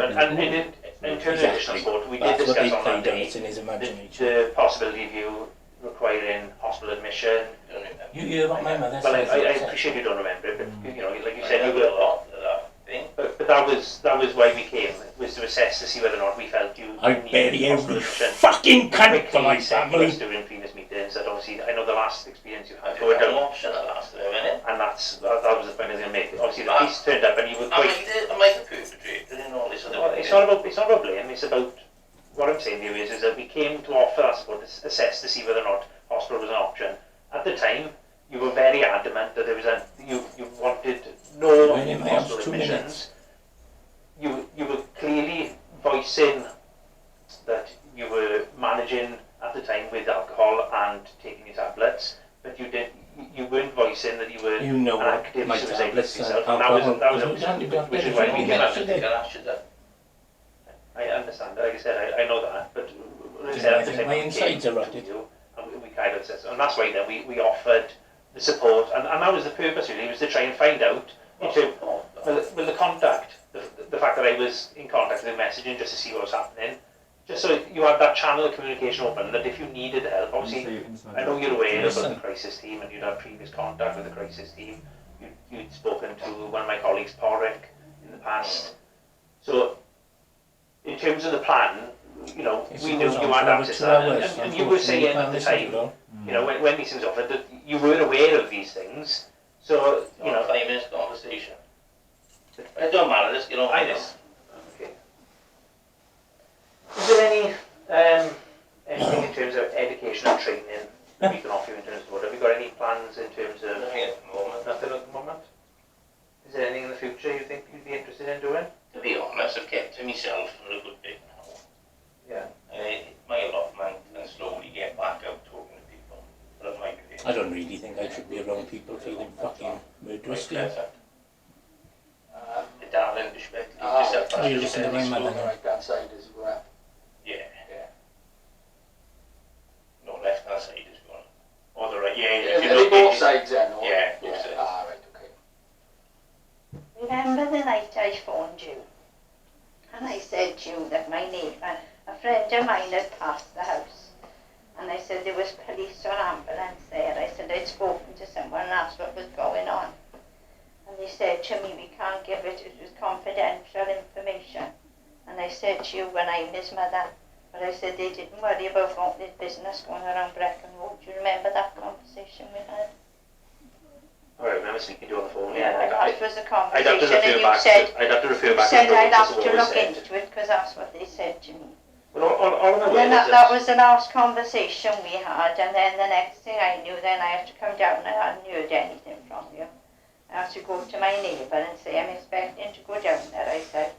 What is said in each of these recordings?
And in terms of additional support, we did discuss on that day the possibility of you requiring hospital admission. You got my mother. Well, I appreciate you don't remember it, but you know, like you said, you will a lot of that thing. But that was why we came, was to assess to see whether or not we felt you I'd bury every fucking cunt for my family. During previous meetings, that obviously I know the last experience you had going down option at last minute, and that was the point I was going to make. Obviously, the police turned up and you were quite. Am I the perpetrator in all this? Well, it's not about blame. It's about what I'm saying to you is that we came to offer that support, to assess to see whether or not hospital was an option. At the time, you were very adamant that there was you wanted no hospital admissions. You were clearly voicing that you were managing at the time with alcohol and taking your tablets, but you weren't voicing that you were an active suicidalist yourself. And that was which is why we came out. I understand. Like I said, I know that, but at the time my insides are rotted. And we kind of said, and that's why then we offered the support, and that was the purpose really, was to try and find out with the contact, the fact that I was in contact with the messaging just to see what was happening, just so you had that channel of communication open, that if you needed help, obviously I know you're aware about the crisis team and you'd had previous contact with the crisis team, you'd spoken to one of my colleagues, Porrick, in the past, so in terms of the plan, you know, we knew you had access to that, and you were saying at the time, you know, when these things offered, that you were aware of these things, so, you know... 5 minutes conversation. It don't matter, let's get on with this. Okay. Is there anything in terms of education and training we can offer you in terms of what? Have you got any plans in terms of... Nothing at the moment. Nothing at the moment? Is there anything in the future you think you'd be interested in doing? To be honest, I've kept to myself for a good bit now. Yeah. My allotment and slowly get back out talking to people. But I don't really think I should be around people feeling fucking murderous. The darling perspective. You listen to my mother now. Right hand side is well. Yeah. No, left hand side is gone. Or the right, yeah. Are they both sides then? Or? Yeah, both sides. Ah, right, okay. Remember the night I phoned you and I said to you that my neighbour, a friend of mine, had passed the house, and I said there was police or ambulance there. I said I'd spoken to someone and asked what was going on, and they said to me, we can't give it, it was confidential information. And I said to you, when I'm his mother, but I said they didn't worry about all this business going around Brecon Road. Do you remember that conversation we had? I remember speaking to you on the phone. That was the I'd have to conversation, and refer you back. said, I'd have to refer back. I'd have to look into it because that's what they said to me. Well, all And then that was the last conversation we had, and then the next thing I knew, then I had to come down and I hadn't heard anything from you. I had to go to my neighbour and say, I'm expecting to go down there. I said,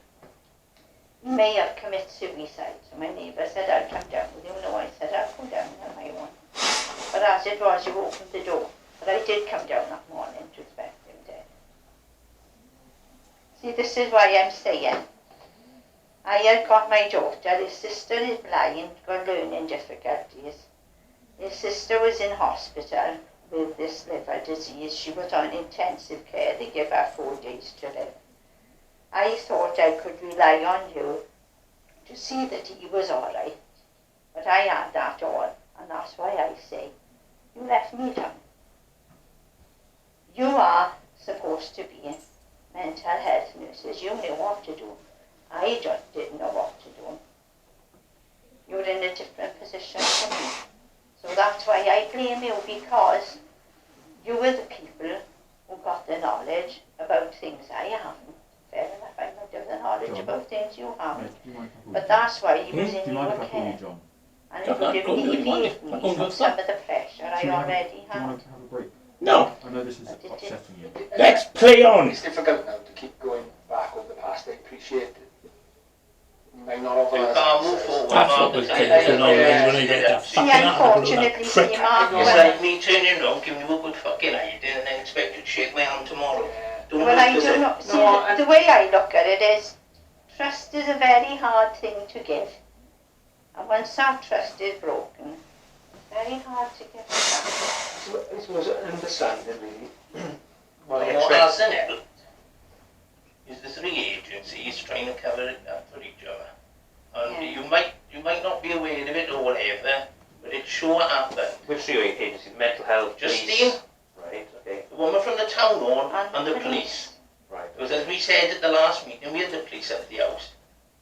you may have committed suicide. So my neighbour said, I'll come down with you. No, I said, I'll go down on my own. But as it was, you opened the door. But I did come down that morning to expect him dead. See, this is why I'm saying, I had got my daughter, his sister is blind, got learning difficulties. His sister was in hospital with this liver disease. She was on intensive care. They gave her 4 days to live. I thought I could rely on you to see that he was all right. But I had that all, and that's why I say, you left me down. You are supposed to be mental health nurses. You knew what to do. I just didn't know what to do. You're in a different position from me. So that's why I blame you, because you were the people who got the knowledge about things I haven't. Fair enough, I might have the knowledge about things you haven't. But that's why he was in your care. And it would have alleviated me from some of the pressure I already had. No. I know this is upsetting you. Let's play on. It's difficult now to keep going back over the past. I appreciate it. You might not have You can't move forward. That's what was taken on when I get that See, fucking unfortunately, see, Mark, It's like me turning around, giving you a good fucking idea, and then expect you to shake my hand tomorrow. well, I do not. See, the way I look at it is, trust is a very hard thing to give. And once that trust is broken, it's very hard to give it back. It was an understanding, really. Well, more else than ever. is the three agencies trying to cover it up for each other. And Yeah. you might not be aware of it or whatever, but it sure happened. Which three agencies? Mental health, Justine, police. Right, okay. the woman from the town hall, and the police. police. Right. Because as we said at the last meeting, we had the police at the house,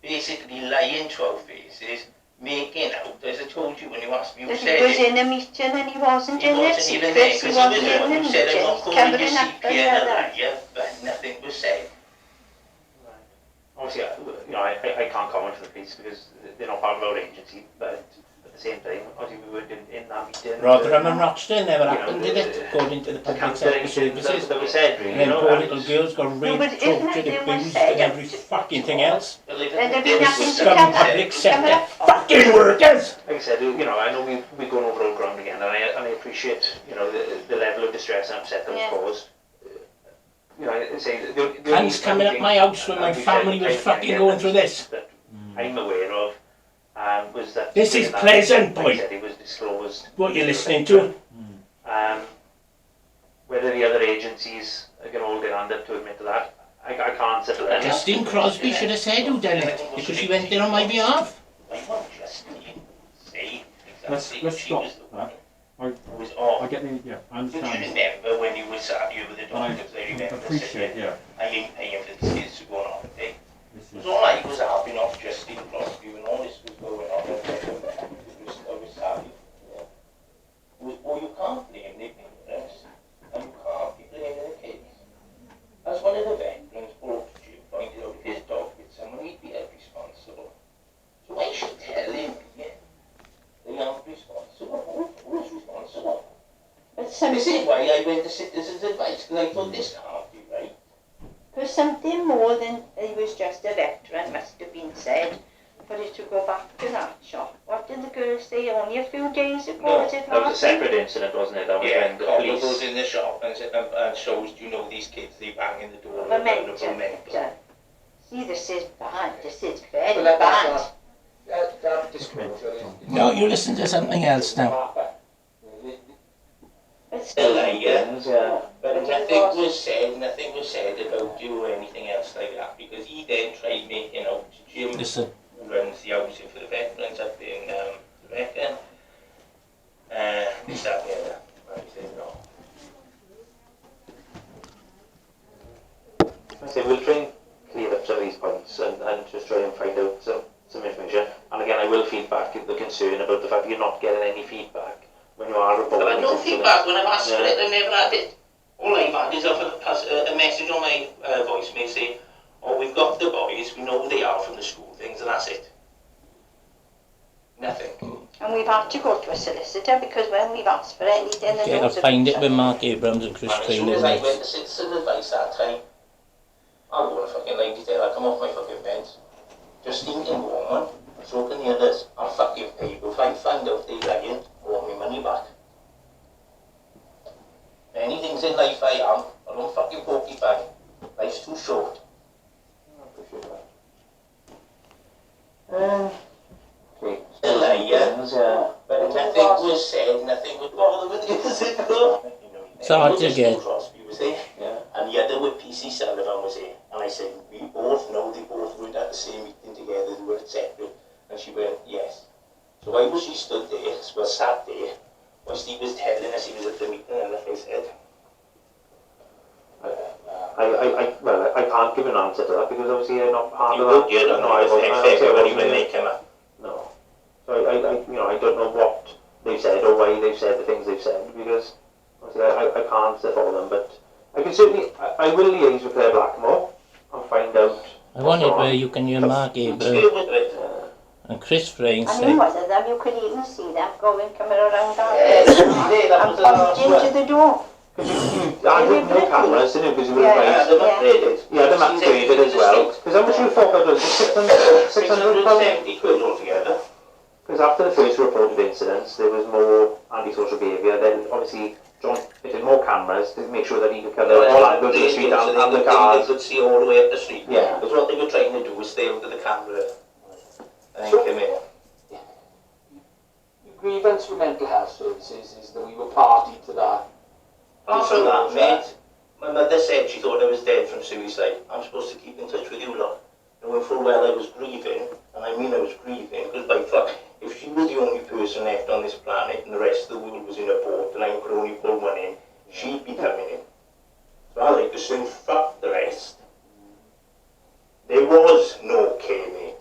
basically lying 12 faces, making out, as I told you when you asked me, who That said he was it. in a meeting and he wasn't He in it. wasn't even there, Secrets, he because he wasn't was the in one the who meeting. said, I'm not He's calling you covering up for CP the and a other. liar, but nothing was said. Obviously, you know, I can't comment for the police because they're not part of our agency, but at the same time, obviously we weren't in that meeting. Rotherham and Rochdale never You know, happened, did it? According to the The public sector cancellations services. that were said, really, And you then know. poor and little it's- girls got No, raped, but if tortured, nothing was abused said, and every fucking thing else. But There'd have been The nothing to scum cover. public sector Cover up. fucking workers! Like I said, you know, I know we're going over old ground again, and I appreciate, you know, the level of distress and upset that was Yeah. caused. You know, I say the Hands coming up my house when my family was fucking going through this. That I'm aware of was that This is that, pleasant, like boy. I said, it was disclosed. What you're listening to? Whether the other agencies are going to hold their hand up to admit to that, I can't settle them. Justine Crosby should have said who done it, because she went there on my behalf. I want Justine say exactly Let's she was stop the one that. I, who was off. I get the, yeah, I Did you understand. remember when you were sat here with the And I doctors? I remember appreciate, saying, yeah, I ain't paying for the kids to go on holiday. this It was is, all I was harping off Justine Crosby when all this was going on. I was happy. Yeah. Well, you can't blame the parents, and you can't be blaming the kids. As one of the veterans brought to you pointed out, if his dog hit someone, he'd be held responsible. So I should tell him, yeah, they aren't responsible. Who's responsible? But This is something, why I went to citizens' advice, because I thought this can't be right. for something more than he was just a veteran must have been said for it to go back to that shop. What did the girl say only a few days ago? No, Was it that was a last separate week? incident, wasn't it? That was Yeah, when the Copper goes police. in the shop and shows, you know, these kids, they bang in the door. Of a and they're mental. mental. See, this is bad. This is very But bad. that disclosure is... No, you listen to something else now. It's Yeah. But nothing was said about you or anything else like that, because he then tried making out to Jim, Listen. who runs the housing for the veterans up in Wrekin. This, that, and the other. And he said no. I say we'll try and clear up some of these points and just try and find out some information. And again, I will feedback the concern about the fact that you're not getting any feedback when you are reporting. I've had no these feedback incidents. when I've asked for it, I've never had it. All I've had is a message on my voicemail saying, oh, we've got the boys, we know who they are from the school things, and that's it. Nothing. And we've had to go to a solicitor because when we've asked for anything, Okay, I'll find it with Mark Abrams and Chris And as soon Trainer. as I went to citizen advice that time, I won't fucking lie to tell, I come off my fucking bed. Justine can go on, and so can the others. I'll fucking pay you. If I find out they're lying, I want my money back. Many things in life I am, I don't fucking porcupine. Life's too short. I appreciate that. Okay. A liar. Yeah. But nothing was said, nothing would bother with you, is it? It's hard to get. Crosby was there, Yeah. and the other with PC Sullivan was there. And I said, we both know they both were at the same meeting together, they were separate. And she went, yes. So why was she stood there, well sat there, whilst he was telling us he was at the meeting, and like I said. Well, I can't give an answer to that because obviously you're not part You of that. would, you don't No, know, I if wasn't. I February wasn't when there. they came up. No. So I don't know what they've said or why they've said the things they've said because obviously I can't say for them, but I can certainly, I will liaise with Claire Blackmore and find out. I wanted where you can hear Mark Abrams Deal with it. and Chris Frayne And in say, one of them, you could even see them going, coming around our Yes, place that was and the last pointing one. to the door. I didn't know cameras, didn't you? Because you were Yeah, advised. They've upgraded. Yeah, they're upgraded as well. Because how much you thought that was? 600 pounds? 670 quid altogether. Because after the first reported incidents, there was more antisocial behaviour. Then obviously John fitted more cameras to make sure that he could cover all angles of the street and the They cars. could see all the way up the street. Yeah. Because what they were trying to do was stay under the camera and then come in. The grievance with mental health services is that we were party to that. Apart from that, mate, My mother said she thought I was dead from suicide. I'm supposed to keep in touch with you lot. Knowing full well I was grieving, and I mean I was grieving, because by fuck, if she was the only person left on this planet and the rest of the world was in a boat and I could only pull one in, she'd be coming in. So I like to say fuck the rest. There was no care, mate.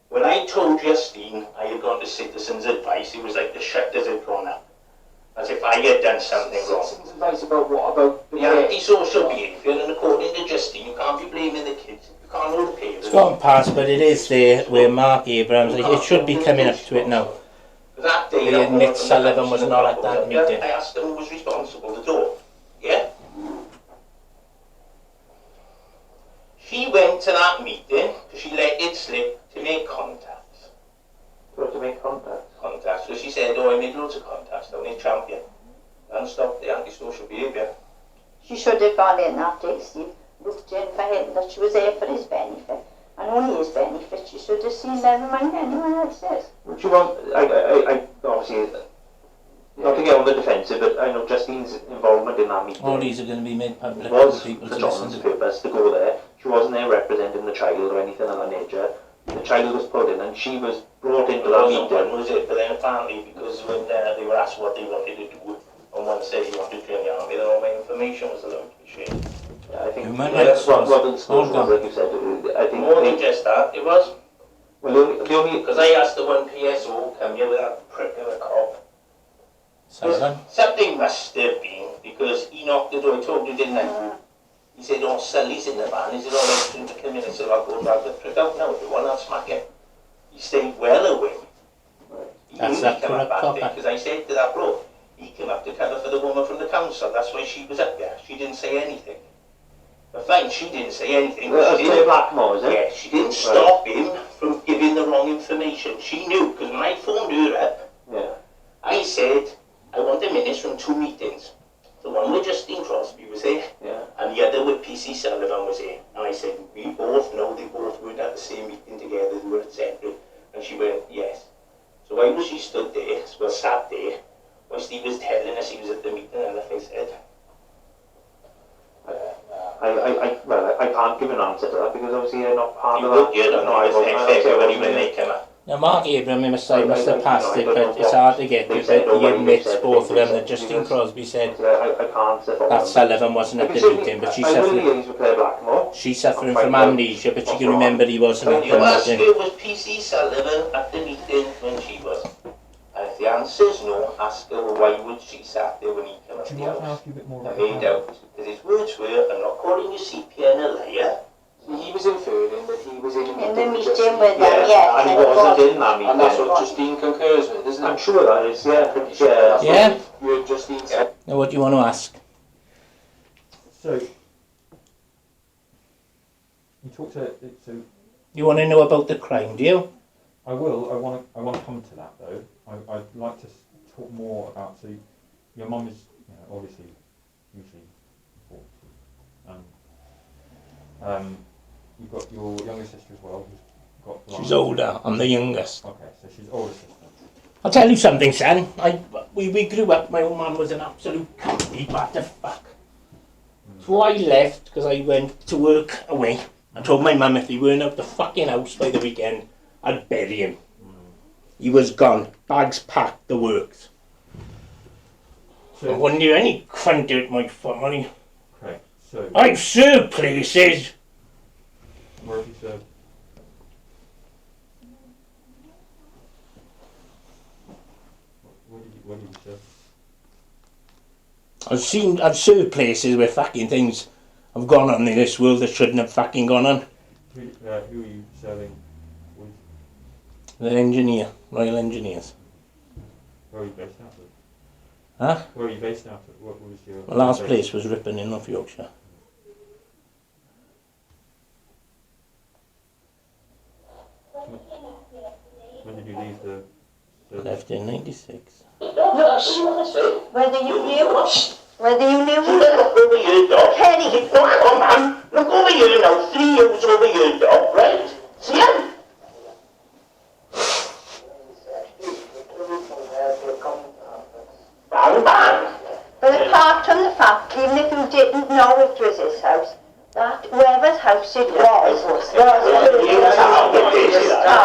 When I told Justine I had gone to Citizens Advice, it was like the shutters had gone up. As if I had done something wrong. Citizens advice about what? About the The antisocial behaviour, and according to Justine, you can't be blaming the kids. You can't hold the parents. It's gone past, but it is there where Mark Abrams, it should be coming up to it now. That day, They admit Sullivan was not at that meeting. I asked them who was responsible, the door. Yeah? She went to that meeting because she let it slip to make contacts. To make contact. So she said, oh, I made loads of contacts down in Champion. And stopped the antisocial behaviour. She should have gone in that day, Steve, looked in for him, that she was there for his benefit. And only his benefit. She should have seen never mind anyone else's. Would you want, I obviously, not to get on the defensive, but I know Justine's involvement in that meeting All these are going to be made public was for people for to listen John's to. purpose to go there. She wasn't there representing the child or anything of that nature. The child was pulled in and she was brought into that meeting. Was it? But then apparently, because when they were asked what they wanted to do, and one said he wanted to join the army, then all my information was allowed to be shared. Yeah, I think Human that's rights what was the disclosure all was, like you said. I think More than just that, it was. well, the only Because I asked the one PSO come here with that prick of a cop. Sullivan? Something must have been, because he knocked the door, I told you, didn't I? He said, oh, Sully's in the van. He said, oh, let's him to come in. I said, I'll go and drag the prick out now. If you want, I'll smack him. He stayed well away. He That's knew that he'd come up corrupt that day, copper. because I said to that bloke, he came up to cover for the woman from the council. That's why she was up there. She didn't say anything. But fine, she didn't say anything. She Claire didn't, Blackmore, is it? yeah, she didn't stop him from giving the wrong information. She knew, because when I phoned her up, Yeah. I said, I want the minutes from 2 meetings. The one with Justine Crosby was there, Yeah. and the other with PC Sullivan was there. And I said, we both know they both weren't at the same meeting together, they were separate. And she went, yes. So why was she stood there, well sat there, whilst he was telling us he was at the meeting, and nothing said? I can't give an answer to that because obviously you're not part You of that. would, you don't No, know, I it's wasn't. next February when they come up. Now Mark Abrams must have passed it, I don't but know it's what hard to get they to. said But or he what admits said, both of them because- that Justine Crosby said I can't say that Sullivan wasn't at the meeting, but she's I will suffering. liaise with Claire Blackmore. She's suffering from amnesia, but she can remember he wasn't at You the ask meeting. her, was PC Sullivan at the meeting when she was? And if the answer is no, ask her, well, why would she sat there when he came up Do the you want to house? ask you a bit more I about made out, because his words were, I'm not calling you CPN a liar. He was inferring that he was in a In the with meeting Justine. with them, yes. And he wasn't in that And that's meeting. what Justine concurs with, isn't it? I'm sure that is, yeah. That's Yeah. what you heard Justine say. Now what do you want to ask? So, you talked to, so You want to know about the crime, do you? I will, I want to come to that though. I'd like to talk more about, so your mum is, obviously, usually 40. You've got your younger sister as well, who's got... She's older, I'm the youngest. Okay, so she's older sister. I'll tell you something, son. We grew up, my old man was an absolute cunt, what the fuck. So I left, because I went to work away. I told my mum if he weren't out the fucking house by the weekend, I'd bury him. He was gone, bags packed, the works. I So, wouldn't do any cunt out my family. okay, so, I've served places. where have you served? Where did you serve? I've served places where fucking things have gone on in this world that shouldn't have fucking gone on. Who are you serving with? The engineer, Royal Engineers. Where are you based out of? Huh? Where are you based out of? What was your... The last place was Ripon in North Yorkshire. When did you leave the... Left in 96. Whether you knew, whether you knew, Look over here, dog. Penny, Look, come on. Look over here now. 3 years over here, dog, right? See him? Bang, bang. but apart from the fact, even if you didn't didn't know it was his house. That whoever's house it was You can't get this.